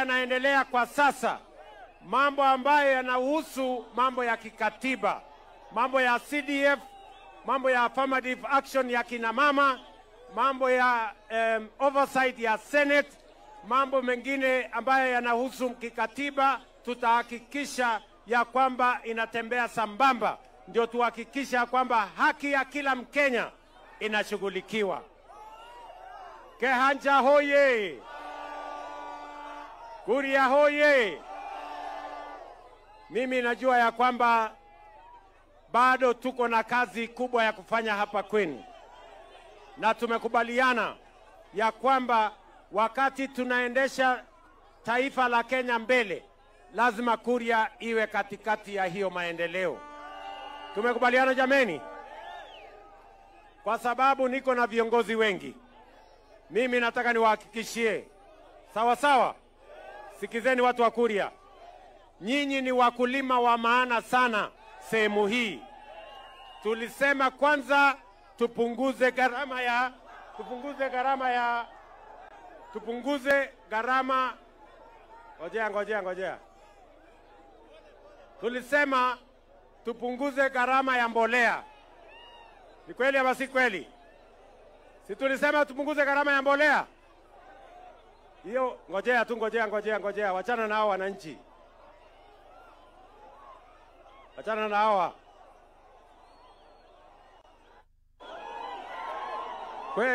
yanaendelea kwa sasa, mambo ambayo yanahusu mambo ya kikatiba, mambo ya CDF, mambo ya affirmative action ya kina mama, mambo ya oversight ya Senate, mambo mengine ambayo yanahusu kikatiba, tutahakikisha ya kwamba inatembea sambamba, ndio tuhakikisha kwamba haki ya kila Mkenya inashughulikiwa. Kehanja hoye! Kuria hoye! Mimi najua ya kwamba bado tuko na kazi kubwa ya kufanya hapa kwenu, na tumekubaliana ya kwamba wakati tunaendesha taifa la Kenya mbele, lazima Kuria iwe katikati ya hiyo maendeleo. Tumekubaliana jameni? Kwa sababu niko na viongozi wengi, mimi nataka niwahakikishie, sawa sawa, sikizeni watu wa Kuria, nyinyi ni wakulima wa maana sana sehemu hii. Tulisema kwanza tupunguze gharama. Ngojea. Tulisema tupunguze gharama ya mbolea. Ni kweli ama si kweli? Si tulisema tupunguze gharama ya mbolea? Hiyo ngojea. Wachana na hao wananchi. Wachana na hawa.